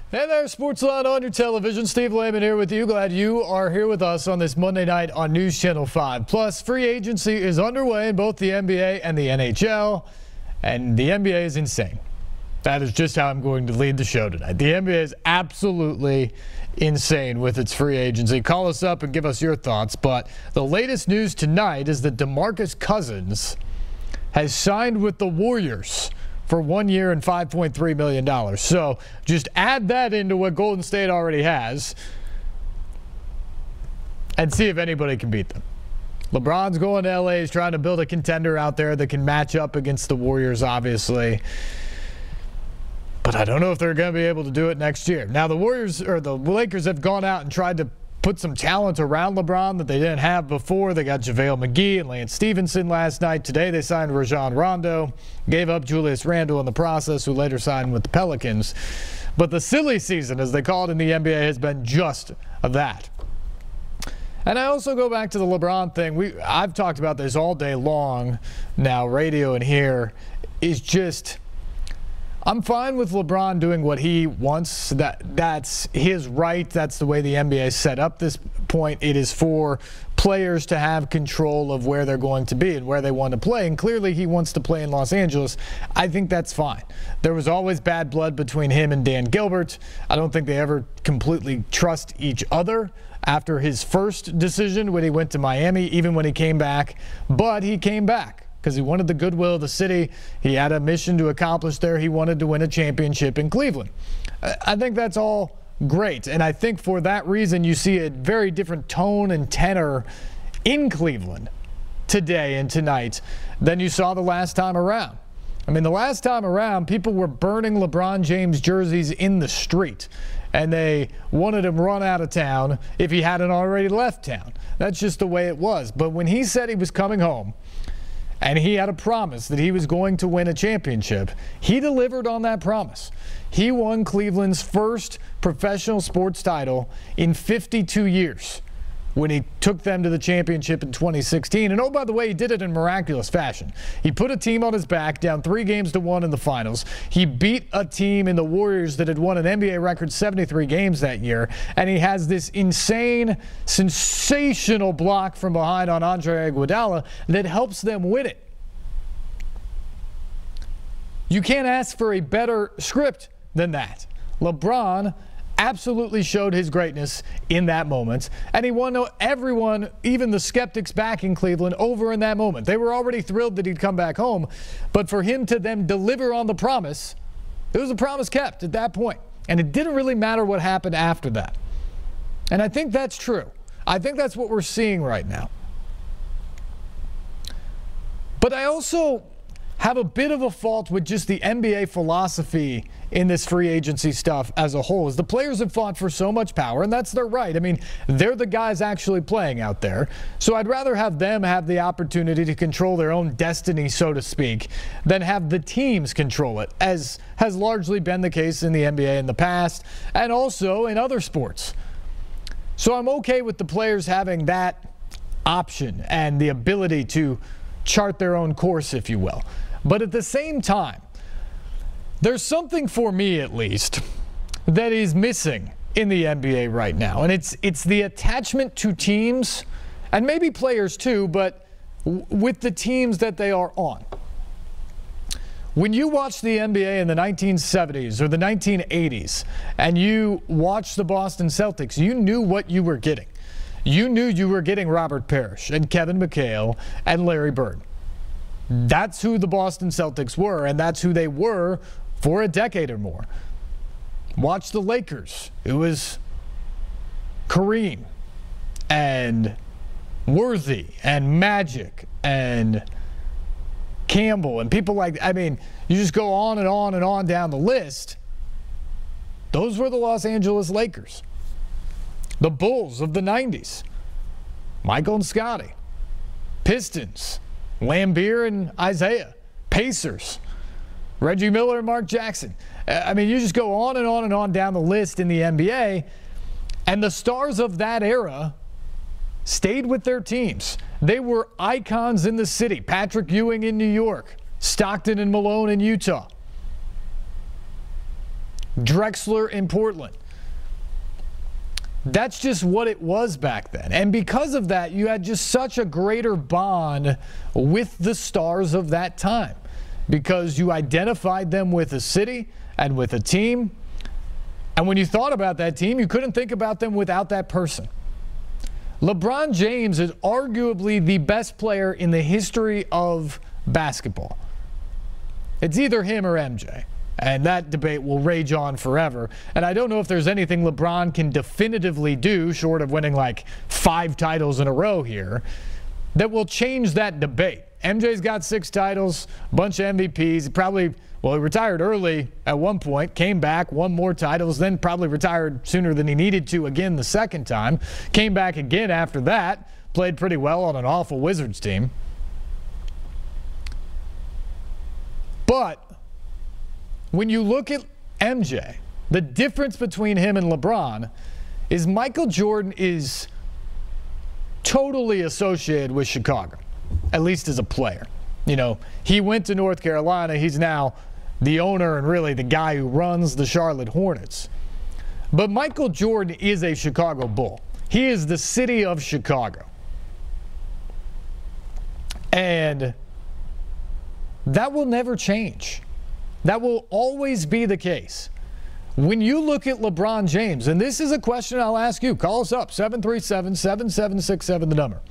Hey there, Sportsline on your television. Steve Layman here with you. Glad you are here with us on this Monday night on News Channel 5. Plus, free agency is underway in both the NBA and the NHL, and the NBA is insane. That is just how I'm going to lead the show tonight. The NBA is absolutely insane with its free agency. Call us up and give us your thoughts. But the latest news tonight is that DeMarcus Cousins has signed with the Warriors for 1 year and $5.3 million. So just add that into what Golden State already has and see if anybody can beat them. LeBron's going to LA. He's trying to build a contender out there that can match up against the Warriors, obviously. But I don't know if they're going to be able to do it next year. Now, the Warriors or the Lakers have gone out and tried to put some talent around LeBron that they didn't have before. They got JaVale McGee and Lance Stevenson last night. Today they signed Rajon Rondo, gave up Julius Randle in the process, who later signed with the Pelicans. But the silly season, as they call it in the NBA, has been just that. And I also go back to the LeBron thing. I've talked about this all day long now, radio and here, is just, I'm fine with LeBron doing what he wants. That's his right. That's the way the NBA set up this point. It is for players to have control of where they're going to be and where they want to play. And clearly he wants to play in Los Angeles. I think that's fine. There was always bad blood between him and Dan Gilbert. I don't think they ever completely trust each other after his first decision when he went to Miami, even when he came back. But he came back because he wanted the goodwill of the city. He had a mission to accomplish there. He wanted to win a championship in Cleveland. I think that's all great. And I think for that reason, you see a very different tone and tenor in Cleveland today and tonight than you saw the last time around. I mean, the last time around, people were burning LeBron James jerseys in the street, and they wanted him run out of town if he hadn't already left town. That's just the way it was. But when he said he was coming home, and he had a promise that he was going to win a championship, he delivered on that promise. He won Cleveland's first professional sports title in 52 years when he took them to the championship in 2016. And oh, by the way, he did it in miraculous fashion. He put a team on his back, down 3-1 in the finals. He beat a team in the Warriors that had won an NBA record 73 games that year. And he has this insane, sensational block from behind on Andre Iguodala that helps them win it. You can't ask for a better script than that. LeBron absolutely showed his greatness in that moment, and he won everyone, even the skeptics back in Cleveland, over in that moment. They were already thrilled that he'd come back home, but for him to then deliver on the promise, it was a promise kept at that point, and it didn't really matter what happened after that. And I think that's true. I think that's what we're seeing right now. But I also have a bit of a fault with just the NBA philosophy in this free agency stuff as a whole, as the players have fought for so much power, and that's their right. I mean, they're the guys actually playing out there. So I'd rather have them have the opportunity to control their own destiny, so to speak, than have the teams control it, as has largely been the case in the NBA in the past and also in other sports. So I'm okay with the players having that option and the ability to chart their own course, if you will. But at the same time, there's something, for me at least, that is missing in the NBA right now. And it's the attachment to teams, and maybe players too, but with the teams that they are on. When you watch the NBA in the 1970s or the 1980s, and you watch the Boston Celtics, you knew what you were getting. You knew you were getting Robert Parrish and Kevin McHale and Larry Bird. That's who the Boston Celtics were, and that's who they were for a decade or more. Watch the Lakers. It was Kareem and Worthy and Magic and Campbell and people like that. I mean, you just go on and on and on down the list. Those were the Los Angeles Lakers. The Bulls of the 90s. Michael and Scottie. Pistons. Lambeer and Isaiah. Pacers. Reggie Miller and Mark Jackson. I mean, you just go on and on and on down the list in the NBA, and the stars of that era stayed with their teams. They were icons in the city. Patrick Ewing in New York. Stockton and Malone in Utah. Drexler in Portland. That's just what it was back then. And because of that, you had just such a greater bond with the stars of that time because you identified them with a city and with a team. And when you thought about that team, you couldn't think about them without that person. LeBron James is arguably the best player in the history of basketball. It's either him or MJ. And that debate will rage on forever. And I don't know if there's anything LeBron can definitively do, short of winning like 5 titles in a row here, that will change that debate. MJ's got 6 titles, a bunch of MVPs. He retired early at one point, came back, won more titles, then probably retired sooner than he needed to again the second time. Came back again after that, played pretty well on an awful Wizards team. But when you look at MJ, the difference between him and LeBron is Michael Jordan is totally associated with Chicago, at least as a player. You know, he went to North Carolina. He's now the owner and really the guy who runs the Charlotte Hornets. But Michael Jordan is a Chicago Bull. He is the city of Chicago. And that will never change. That will always be the case. When you look at LeBron James, and this is a question I'll ask you, call us up, 737-7767, the number.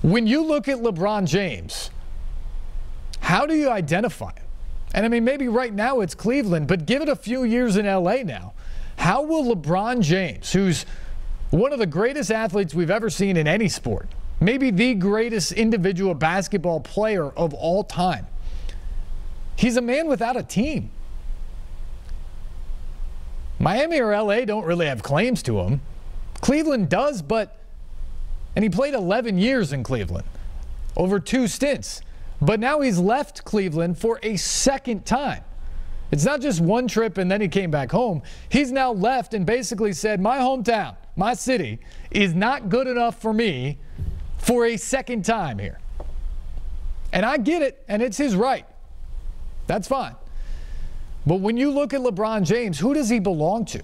When you look at LeBron James, how do you identify him? And I mean, maybe right now it's Cleveland, but give it a few years in LA now. How will LeBron James, who's one of the greatest athletes we've ever seen in any sport, maybe the greatest individual basketball player of all time, he's a man without a team. Miami or LA don't really have claims to him. Cleveland does, and he played 11 years in Cleveland over 2 stints. But now he's left Cleveland for a second time. It's not just one trip and then he came back home. He's now left and basically said, my hometown, my city, is not good enough for me for a second time here. And I get it, and it's his right. That's fine. But when you look at LeBron James, who does he belong to?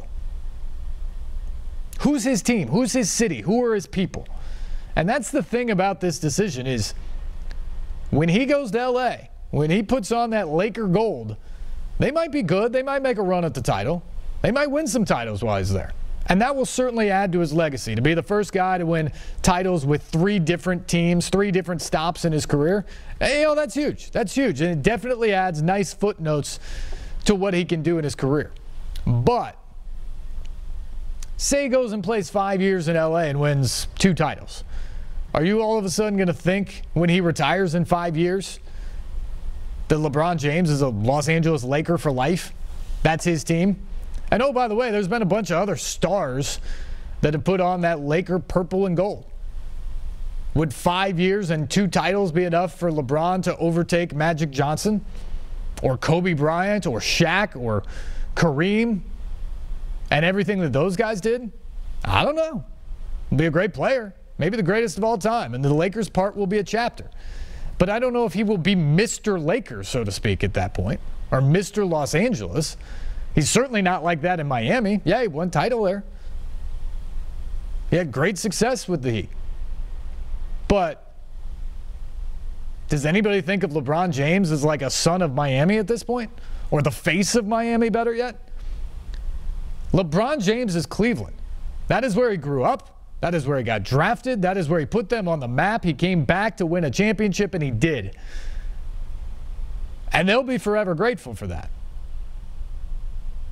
Who's his team? Who's his city? Who are his people? And that's the thing about this decision is when he goes to LA, when he puts on that Laker gold, they might be good. They might make a run at the title. They might win some titles while he's there. And that will certainly add to his legacy. To be the first guy to win titles with 3 different teams, 3 different stops in his career, that's huge. That's huge. And it definitely adds nice footnotes to what he can do in his career. But say he goes and plays 5 years in LA and wins 2 titles. Are you all of a sudden going to think when he retires in 5 years that LeBron James is a Los Angeles Laker for life? That's his team? And oh, by the way, there's been a bunch of other stars that have put on that Laker purple and gold. Would 5 years and 2 titles be enough for LeBron to overtake Magic Johnson or Kobe Bryant or Shaq or Kareem and everything that those guys did? I don't know. He'll be a great player. Maybe the greatest of all time. And the Lakers part will be a chapter. But I don't know if he will be Mr. Lakers, so to speak, at that point. Or Mr. Los Angeles. He's certainly not like that in Miami. Yeah, he won title there. He had great success with the Heat. But does anybody think of LeBron James as like a son of Miami at this point? Or the face of Miami, better yet? LeBron James is Cleveland. That is where he grew up. That is where he got drafted. That is where he put them on the map. He came back to win a championship, and he did. And they'll be forever grateful for that.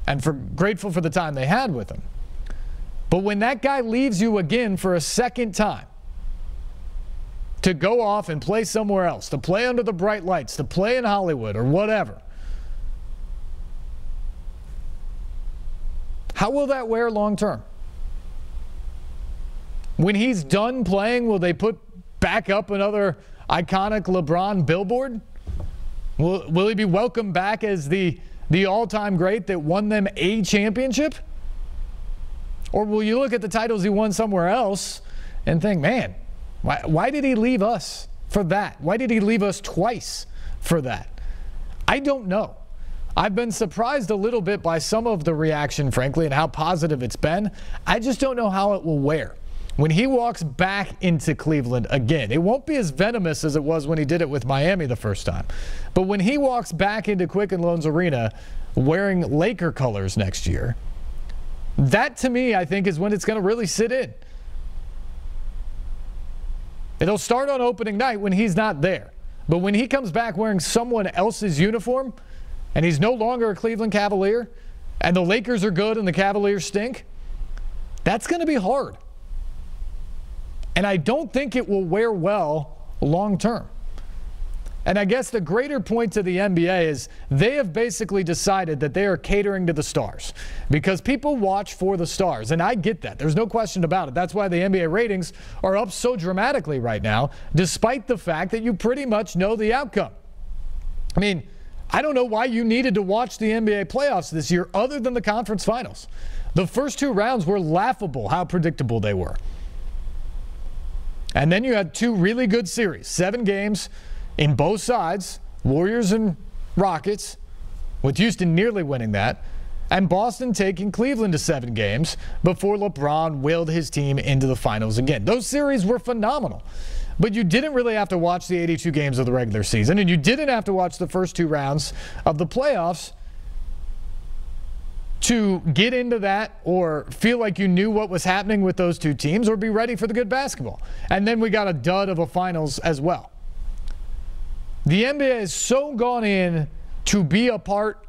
And grateful for the time they had with him. But when that guy leaves you again for a second time to go off and play somewhere else, to play under the bright lights, to play in Hollywood or whatever, how will that wear long term? When he's done playing, will they put back up another iconic LeBron billboard? Will he be welcomed back as the all-time great that won them a championship? Or will you look at the titles he won somewhere else and think, man, why did he leave us for that? Why did he leave us twice for that? I don't know. I've been surprised a little bit by some of the reaction, frankly, and how positive it's been. I just don't know how it will wear. When he walks back into Cleveland again, it won't be as venomous as it was when he did it with Miami the first time. But when he walks back into Quicken Loans Arena wearing Laker colors next year, that to me, I think, is when it's going to really sit in. It'll start on opening night when he's not there. But when he comes back wearing someone else's uniform and he's no longer a Cleveland Cavalier and the Lakers are good and the Cavaliers stink, that's going to be hard. And I don't think it will wear well long term. And I guess the greater point to the NBA is they have basically decided that they are catering to the stars because people watch for the stars. And I get that. There's no question about it. That's why the NBA ratings are up so dramatically right now, despite the fact that you pretty much know the outcome. I mean, I don't know why you needed to watch the NBA playoffs this year other than the conference finals. The first two rounds were laughable how predictable they were. And then you had two really good series, 7 games in both sides, Warriors and Rockets, with Houston nearly winning that, and Boston taking Cleveland to 7 games before LeBron willed his team into the finals again. Those series were phenomenal. But you didn't really have to watch the 82 games of the regular season, and you didn't have to watch the first 2 rounds of the playoffs to get into that or feel like you knew what was happening with those 2 teams or be ready for the good basketball. And then we got a dud of a finals as well. The NBA has so gone in to be a part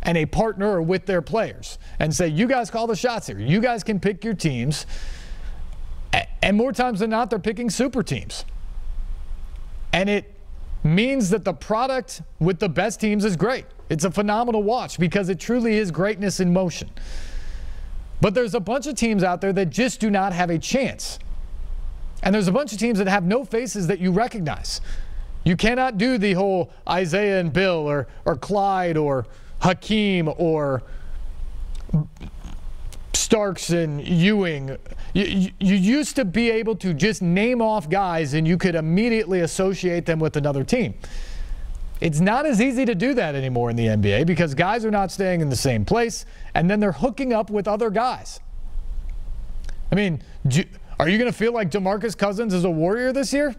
and a partner with their players and say, you guys call the shots here. You guys can pick your teams. And more times than not, they're picking super teams. And it means that the product with the best teams is great. It's a phenomenal watch because it truly is greatness in motion. But there's a bunch of teams out there that just do not have a chance. And there's a bunch of teams that have no faces that you recognize. You cannot do the whole Isaiah and Bill or Clyde or Hakeem or Starks and Ewing. You used to be able to just name off guys and you could immediately associate them with another team. It's not as easy to do that anymore in the NBA because guys are not staying in the same place and then they're hooking up with other guys. I mean, are you going to feel like DeMarcus Cousins is a Warrior this year?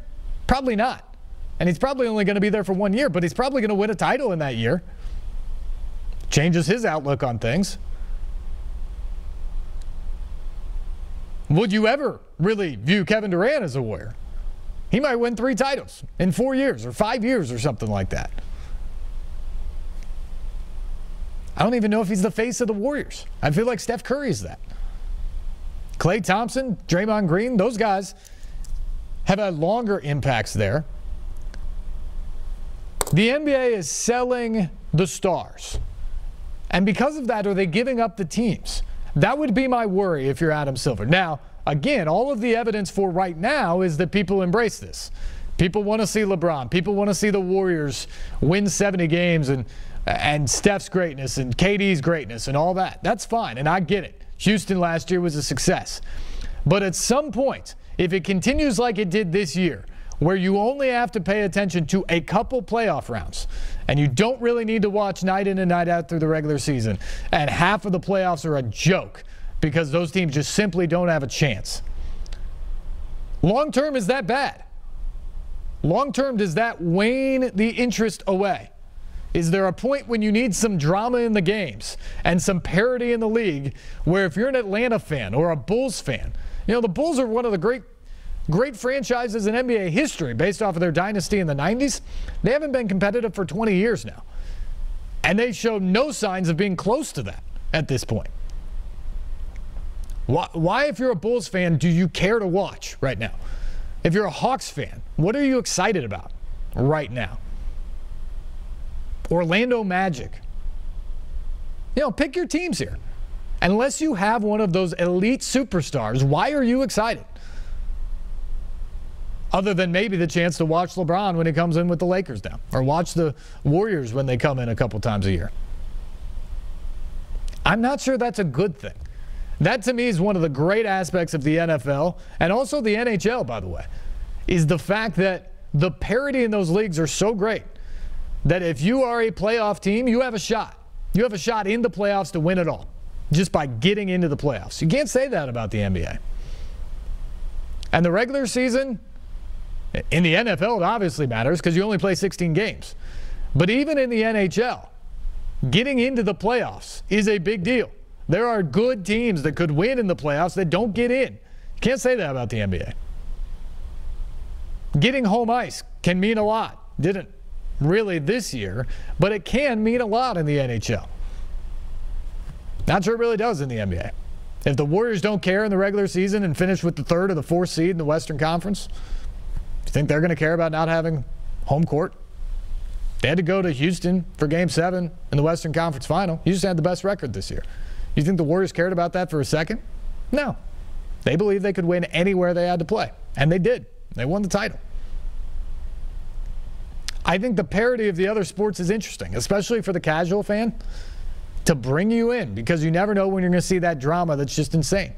Probably not. And he's probably only going to be there for 1 year, but he's probably going to win a title in that year. Changes his outlook on things. Would you ever really view Kevin Durant as a Warrior? He might win 3 titles in 4 years or 5 years or something like that. I don't even know if he's the face of the Warriors. I feel like Steph Curry is that. Klay Thompson, Draymond Green, those guys have had longer impacts there. The NBA is selling the stars. And because of that, are they giving up the teams? That would be my worry if you're Adam Silver. Now, again, all of the evidence for right now is that people embrace this. People want to see LeBron. People want to see the Warriors win 70 games and Steph's greatness and KD's greatness and all that. That's fine, and I get it. Houston last year was a success. But at some point, if it continues like it did this year, where you only have to pay attention to a couple playoff rounds, and you don't really need to watch night in and night out through the regular season, and half of the playoffs are a joke because those teams just simply don't have a chance. Long term, is that bad? Long term, does that wane the interest away? Is there a point when you need some drama in the games and some parity in the league where if you're an Atlanta fan or a Bulls fan, you know, the Bulls are one of the great franchises in NBA history based off of their dynasty in the 90s. They haven't been competitive for 20 years now. And they show no signs of being close to that at this point. Why, if you're a Bulls fan, do you care to watch right now? If you're a Hawks fan, what are you excited about right now? Orlando Magic. You know, pick your teams here. Unless you have one of those elite superstars, why are you excited? Other than maybe the chance to watch LeBron when he comes in with the Lakers now, or watch the Warriors when they come in a couple times a year. I'm not sure that's a good thing. That to me is one of the great aspects of the NFL, and also the NHL, by the way, is the fact that the parity in those leagues are so great that if you are a playoff team, you have a shot. You have a shot in the playoffs to win it all just by getting into the playoffs. You can't say that about the NBA. And the regular season, in the NFL, it obviously matters because you only play 16 games. But even in the NHL, getting into the playoffs is a big deal. There are good teams that could win in the playoffs that don't get in. You can't say that about the NBA. Getting home ice can mean a lot. Didn't really this year, but it can mean a lot in the NHL. Not sure it really does in the NBA. If the Warriors don't care in the regular season and finish with the 3rd or the 4th seed in the Western Conference, do you think they're going to care about not having home court? They had to go to Houston for Game 7 in the Western Conference Final. Houston had the best record this year. You think the Warriors cared about that for a second? No. They believed they could win anywhere they had to play, and they did. They won the title. I think the parity of the other sports is interesting, especially for the casual fan, to bring you in because you never know when you're going to see that drama that's just insane.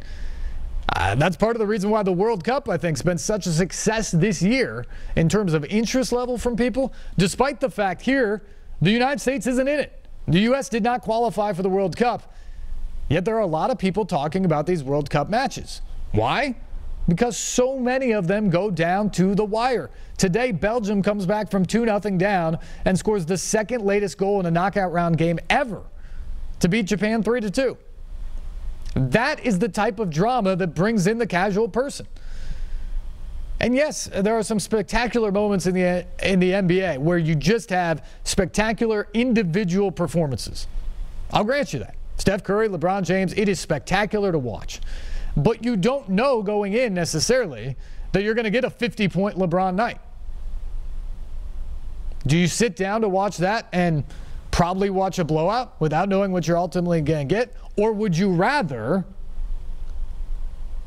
That's part of the reason why the World Cup, I think, has been such a success this year in terms of interest level from people, despite the fact here the United States isn't in it. The U.S. did not qualify for the World Cup, yet there are a lot of people talking about these World Cup matches. Why? Because so many of them go down to the wire. Today, Belgium comes back from 2-0 down and scores the second latest goal in a knockout round game ever to beat Japan 3-2. That is the type of drama that brings in the casual person. And yes, there are some spectacular moments in the NBA where you just have spectacular individual performances. I'll grant you that. Steph Curry, LeBron James, it is spectacular to watch. But you don't know going in necessarily that you're going to get a 50-point LeBron night. Do you sit down to watch that and probably watch a blowout without knowing what you're ultimately going to get? Or would you rather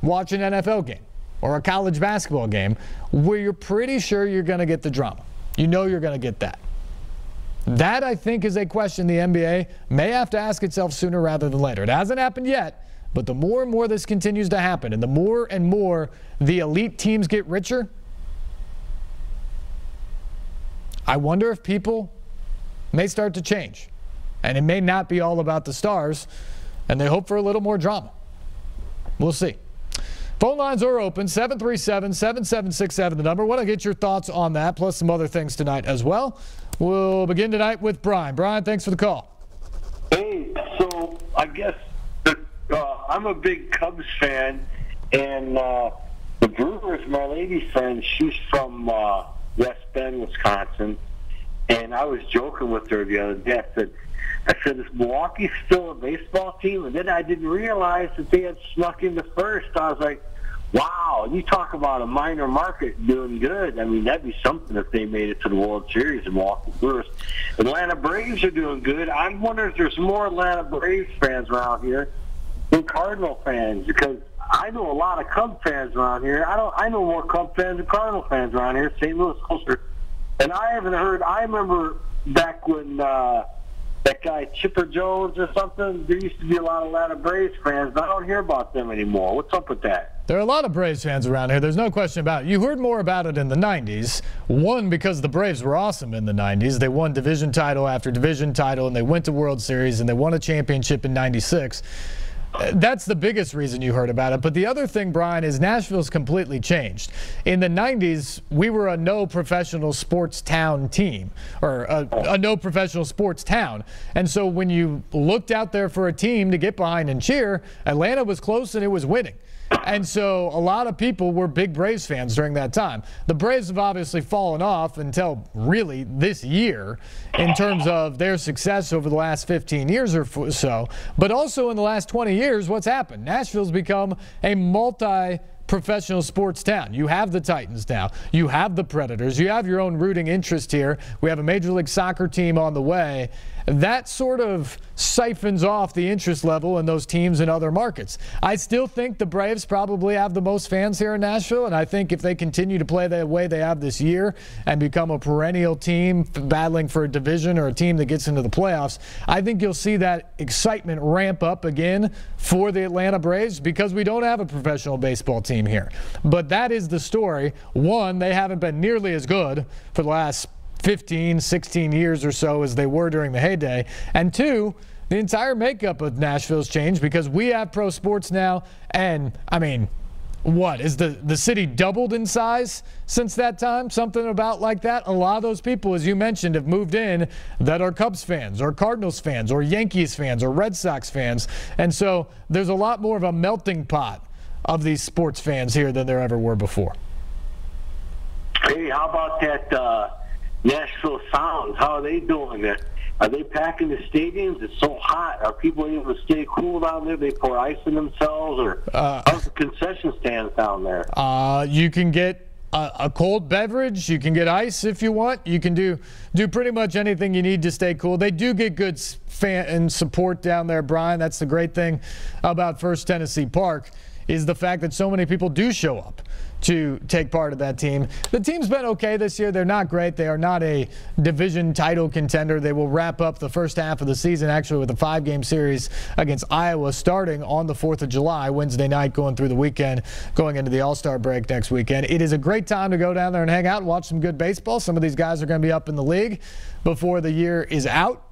watch an NFL game or a college basketball game where you're pretty sure you're going to get the drama? You know you're going to get that. That, I think, is a question the NBA may have to ask itself sooner rather than later. It hasn't happened yet, but the more and more this continues to happen and the more and more the elite teams get richer, I wonder if people may start to change. And it may not be all about the stars, and they hope for a little more drama. We'll see. Phone lines are open, 737-7767, the number. Want to get your thoughts on that, plus some other things tonight as well. We'll begin tonight with Brian. Brian, thanks for the call. Hey, so I guess I'm a big Cubs fan, and the Brewers, my lady friend, she's from West Bend, Wisconsin, and I was joking with her the other day. I said, is Milwaukee still a baseball team? And then I didn't realize that they had snuck into first. I was like, wow, you talk about a minor market doing good. I mean, that'd be something if they made it to the World Series, the Milwaukee Brewers. Atlanta Braves are doing good. I'm wondering if there's more Atlanta Braves fans around here than Cardinal fans, because I know a lot of Cub fans around here. I know more Cub fans than Cardinal fans around here. St. Louis closer. And I haven't heard, I remember back when that guy Chipper Jones or something, there used to be a lot of Atlanta Braves fans, but I don't hear about them anymore. What's up with that? There are a lot of Braves fans around here. There's no question about it. You heard more about it in the 90s. One, because the Braves were awesome in the 90s. They won division title after division title, and they went to World Series, and they won a championship in 96. That's the biggest reason you heard about it. But the other thing, Brian, is Nashville's completely changed. In the 90s, we were a no professional sports town team, or a no professional sports town. And so when you looked out there for a team to get behind and cheer, Atlanta was close and it was winning. And so a lot of people were big Braves fans during that time. The Braves have obviously fallen off until really this year in terms of their success over the last 15 years or so. But also in the last 20 years, what's happened? Nashville's become a multi-professional sports town. You have the Titans now. You have the Predators. You have your own rooting interest here. We have a Major League Soccer team on the way. That sort of siphons off the interest level in those teams in other markets. I still think the Braves probably have the most fans here in Nashville, and I think if they continue to play the way they have this year and become a perennial team battling for a division or a team that gets into the playoffs, I think you'll see that excitement ramp up again for the Atlanta Braves, because we don't have a professional baseball team here. But that is the story. One, they haven't been nearly as good for the last 15, 16 years or so as they were during the heyday. And two, the entire makeup of Nashville's changed because we have pro sports now. And, I mean, what, is the city doubled in size since that time? Something about like that? A lot of those people, as you mentioned, have moved in that are Cubs fans or Cardinals fans or Yankees fans or Red Sox fans. And so there's a lot more of a melting pot of these sports fans here than there ever were before. Hey, how about that Nashville Sounds? How are they doing it? Are they packing the stadiums? It's so hot. Are people able to stay cool down there? They pour ice in themselves? Or how's the concession stands down there? You can get a cold beverage. You can get ice if you want. You can do pretty much anything you need to stay cool. They do get good fan and support down there, Brian. That's the great thing about First Tennessee Park, is the fact that so many people do show up to take part of that team. The team's been okay this year. They're not great. They are not a division title contender. They will wrap up the first half of the season actually with a 5-game series against Iowa starting on the 4th of July, Wednesday night, going through the weekend, going into the All-Star break next weekend. It is a great time to go down there and hang out and watch some good baseball. Some of these guys are going to be up in the league before the year is out.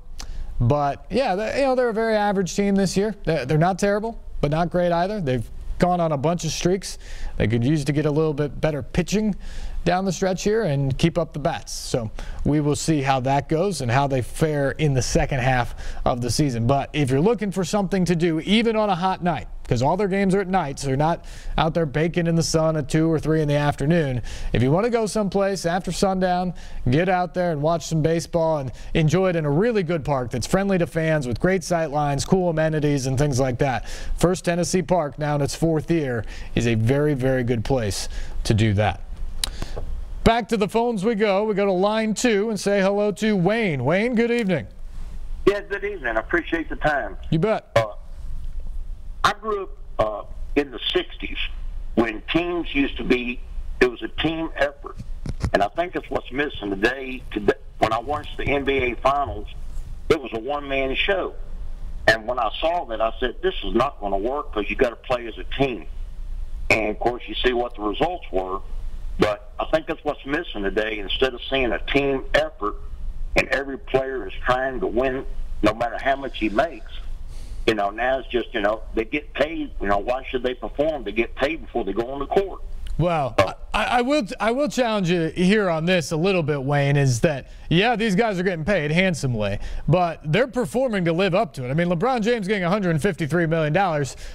But, yeah, they're a very average team this year. They're not terrible, but not great either. They've gone on a bunch of streaks. They could use to get a little bit better pitching down the stretch here and keep up the bats. So we will see how that goes and how they fare in the second half of the season. But if you're looking for something to do, even on a hot night, because all their games are at night, so they're not out there baking in the sun at 2 or 3 in the afternoon. If you want to go someplace after sundown, get out there and watch some baseball and enjoy it in a really good park that's friendly to fans with great sight lines, cool amenities, and things like that. First Tennessee Park, now in its 4th year, is a very, very good place to do that. Back to the phones we go. We go to line 2 and say hello to Wayne. Wayne, good evening. Yeah, good evening. I appreciate the time. You bet. I grew up in the 60s when teams used to be, it was a team effort. And I think that's what's missing today. When I watched the NBA Finals, it was a one-man show. And when I saw that, I said, this is not going to work because you got to play as a team. And, of course, you see what the results were. But I think that's what's missing today. Instead of seeing a team effort and every player is trying to win no matter how much he makes, now it's just, they get paid. Why should they perform? They get paid before they go on the court. Well, I will challenge you here on this a little bit, Wayne, is that, yeah, these guys are getting paid handsomely, but they're performing to live up to it. I mean, LeBron James getting $153 million.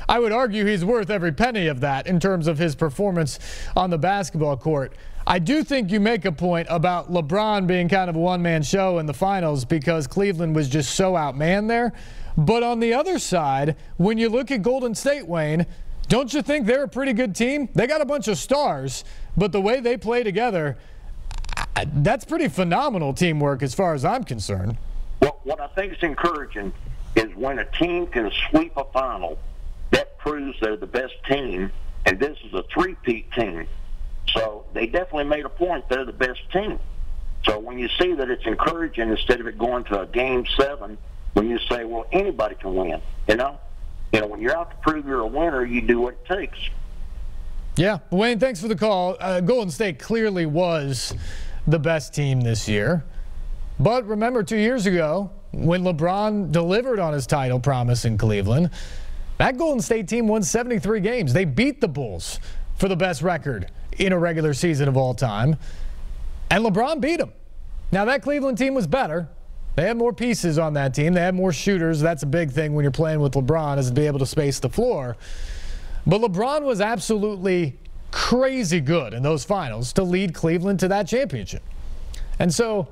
I would argue he's worth every penny of that in terms of his performance on the basketball court. I do think you make a point about LeBron being kind of a one-man show in the finals because Cleveland was just so outmanned there. But on the other side, when you look at Golden State, Wayne, don't you think they're a pretty good team? They got a bunch of stars, but the way they play together, that's pretty phenomenal teamwork as far as I'm concerned. Well, what I think is encouraging is when a team can sweep a final, that proves they're the best team, and this is a three-peat team. So they definitely made a point they're the best team. So when you see that, it's encouraging instead of it going to a Game 7, when you say, well, anybody can win, when you're out to prove you're a winner, you do what it takes. Yeah. Wayne, thanks for the call. Golden State clearly was the best team this year. But remember 2 years ago when LeBron delivered on his title promise in Cleveland, that Golden State team won 73 games. They beat the Bulls for the best record in a regular season of all time. And LeBron beat them. Now, that Cleveland team was better. They had more pieces on that team. They had more shooters. That's a big thing when you're playing with LeBron, is to be able to space the floor. But LeBron was absolutely crazy good in those finals to lead Cleveland to that championship. And so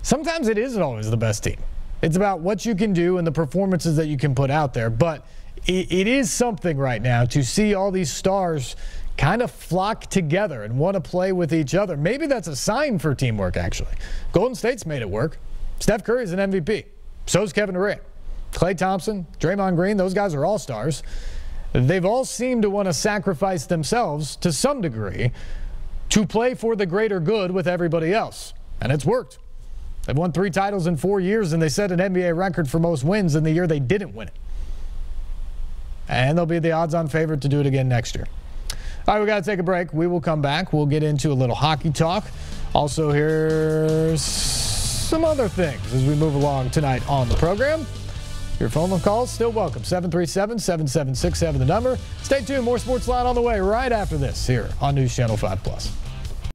sometimes it isn't always the best team. It's about what you can do and the performances that you can put out there. But it is something right now to see all these stars kind of flock together and want to play with each other. Maybe that's a sign for teamwork, actually. Golden State's made it work. Steph Curry's an MVP. So's Kevin Durant. Klay Thompson, Draymond Green, those guys are all-stars. They've all seemed to want to sacrifice themselves to some degree to play for the greater good with everybody else. And it's worked. They've won 3 titles in 4 years, and they set an NBA record for most wins in the year they didn't win it. And they'll be the odds-on favorite to do it again next year. All right, we got to take a break. We will come back. We'll get into a little hockey talk Also, here's some other things as we move along tonight on the program. Your phone calls still welcome. 737-7767 the number. Stay tuned. More Sports Line on the way right after this here on News Channel 5+.